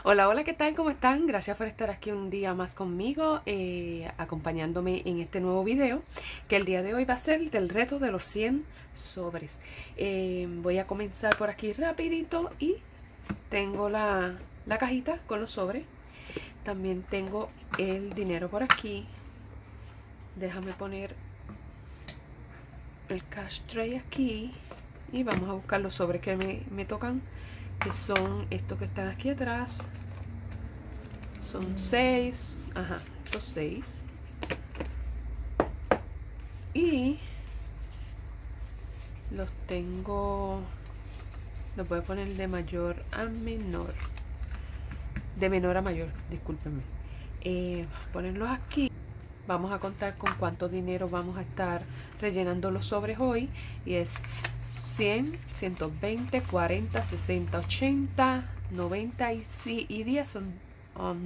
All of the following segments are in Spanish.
Hola, hola, ¿qué tal? ¿Cómo están? Gracias por estar aquí un día más conmigo, acompañándome en este nuevo video, que el día de hoy va a ser del reto de los 100 sobres. Voy a comenzar por aquí rapidito y tengo la cajita con los sobres. También tengo el dinero por aquí. Déjame poner el cash tray aquí y vamos a buscar los sobres que me tocan, que son estos que están aquí atrás. Son 6, ajá, estos 6. Y los tengo, los voy a poner de mayor a menor, de menor a mayor, discúlpenme. Ponerlos aquí. Vamos a contar con cuánto dinero vamos a estar rellenando los sobres hoy. Y es 100, 120, 40, 60, 80, 90 y 10 son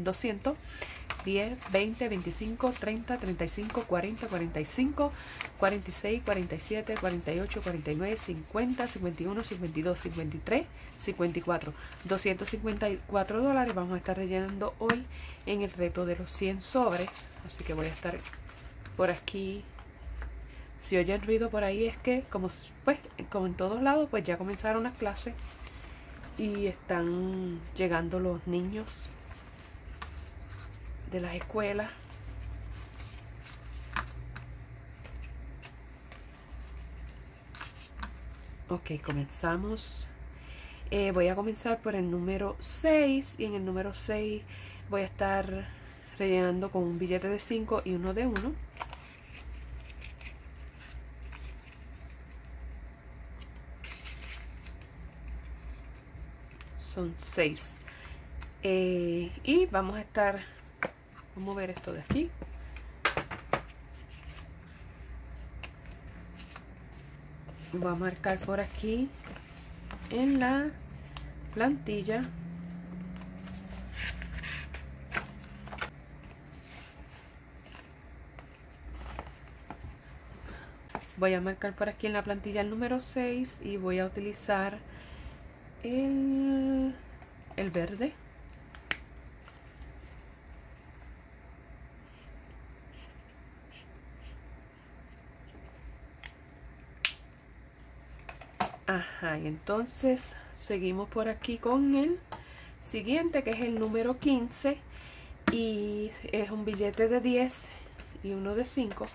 200. 10, 20, 25, 30, 35, 40, 45, 46, 47, 48, 49, 50, 51, 52, 53, 54. $254 vamos a estar rellenando hoy en el reto de los 100 sobres. Así que voy a estar por aquí. Si oyen ruido por ahí es que, como en todos lados, pues ya comenzaron las clases y están llegando los niños de las escuelas. Ok, comenzamos. Voy a comenzar por el número 6 y en el número 6 voy a estar rellenando con un billete de 5 y uno de 1. Son 6. Y vamos a mover esto de aquí. Voy a marcar por aquí en la plantilla. Voy a marcar por aquí en la plantilla el número 6 y voy a utilizar el verde. Ajá, y entonces seguimos por aquí con el siguiente, que es el número 15 y es un billete de 10 y uno de 5.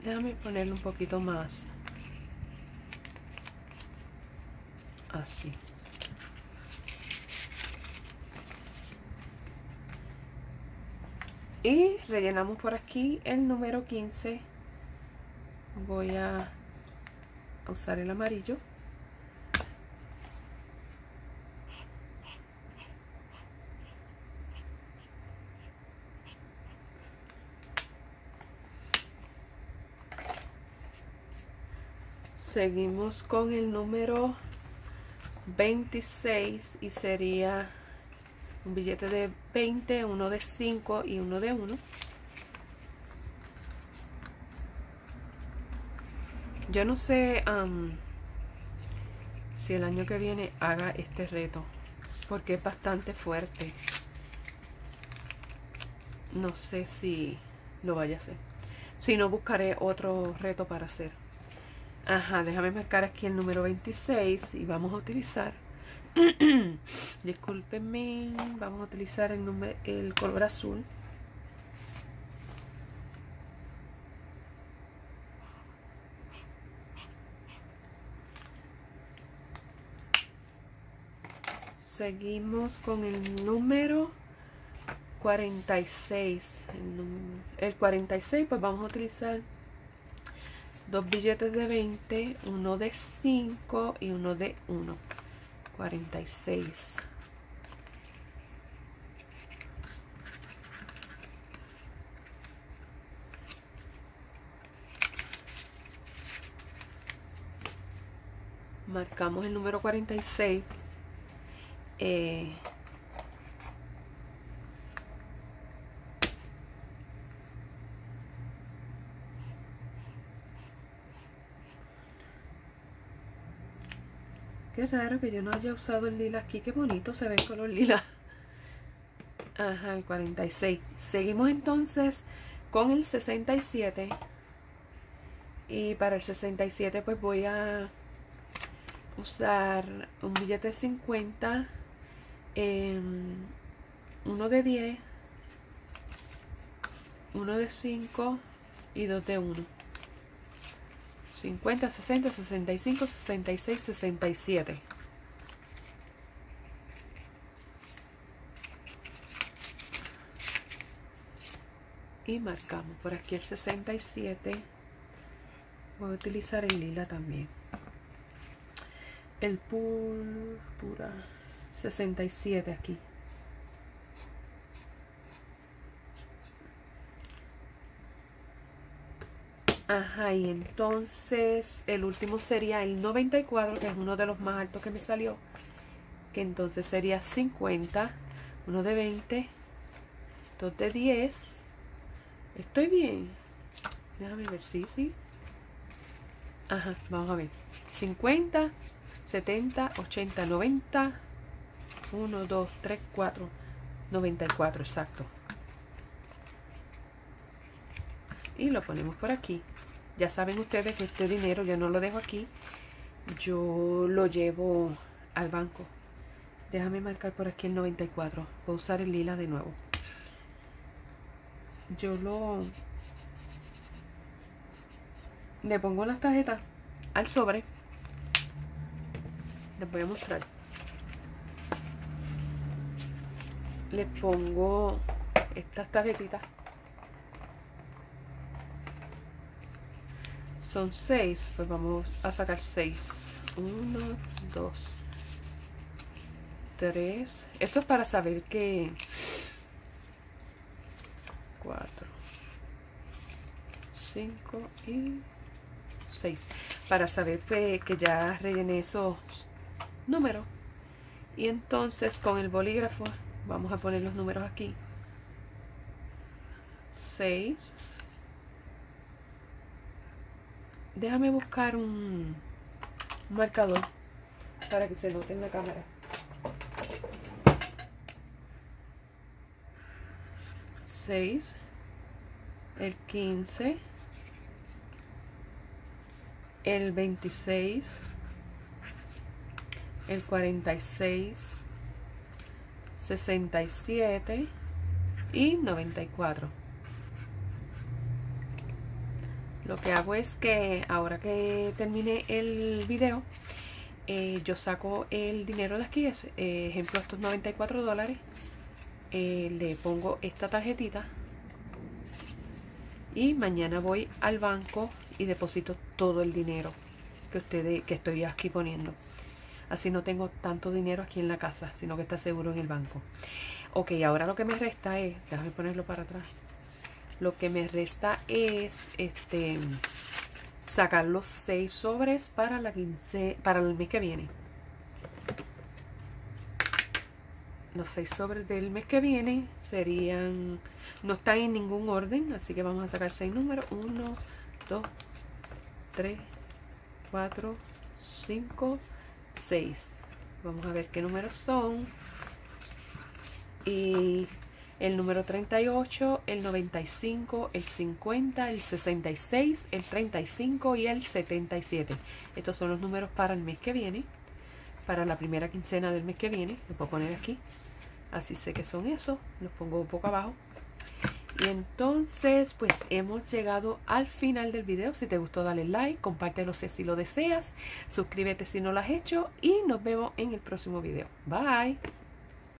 Déjame ponerle un poquito más así. Y rellenamos por aquí el número 15. Voy a usar el amarillo. Seguimos con el número 26 y sería un billete de 20, uno de 5 y uno de 1. Yo no sé si el año que viene haga este reto, porque es bastante fuerte. No sé si lo vaya a hacer. Si no, buscaré otro reto para hacer. Ajá, déjame marcar aquí el número 26 y vamos a utilizar discúlpenme, vamos a utilizar el color azul. Seguimos con el número 46. El 46, pues vamos a utilizar dos billetes de 20, uno de 5 y uno de 1. 46. Marcamos el número 46. Qué raro que yo no haya usado el lila aquí. Qué bonito se ve el color lila. Ajá, el 46. Seguimos entonces con el 67. Y para el 67 pues voy a usar un billete de 50, uno de 10, uno de 5 y dos de 1. 50, 60, 65, 66, 67. Y marcamos por aquí el 67. Voy a utilizar el lila también. El púrpura 67 aquí. Ajá, y entonces el último sería el 94, que es uno de los más altos que me salió. Que entonces sería 50, uno de 20, dos de 10. Estoy bien. Déjame ver, sí. Ajá, vamos a ver. 50, 70, 80, 90. 1, 2, 3, 4. 94, exacto. Y lo ponemos por aquí. Ya saben ustedes que este dinero yo no lo dejo aquí. Yo lo llevo al banco. Déjame marcar por aquí el 94. Voy a usar el lila de nuevo. Yo le pongo las tarjetas al sobre. Les voy a mostrar. Les pongo estas tarjetitas. Son 6, pues vamos a sacar 6. 1, 2, 3. Esto es para saber que 4, 5 y 6. Para saber que ya rellené esos números. Y entonces con el bolígrafo vamos a poner los números aquí. 6. Déjame buscar un marcador para que se note en la cámara. 6, el 15, el 26, el 46, 67 y 94. Lo que hago es que ahora que termine el video, yo saco el dinero de aquí, ejemplo estos $94, le pongo esta tarjetita y mañana voy al banco y deposito todo el dinero que estoy aquí poniendo. Así no tengo tanto dinero aquí en la casa, sino que está seguro en el banco. Ok, ahora lo que me resta es, déjame ponerlo para atrás. Lo que me resta es sacar los 6 sobres para para el mes que viene. Los 6 sobres del mes que viene serían, no están en ningún orden, así que vamos a sacar 6 números. 1, 2, 3, 4, 5, 6. Vamos a ver qué números son. Y el número 38, el 95, el 50, el 66, el 35 y el 77. Estos son los números para el mes que viene. Para la primera quincena del mes que viene. Los puedo poner aquí. Así sé que son esos. Los pongo un poco abajo. Y entonces pues hemos llegado al final del video. Si te gustó dale like, compártelo si lo deseas. Suscríbete si no lo has hecho. Y nos vemos en el próximo video. Bye.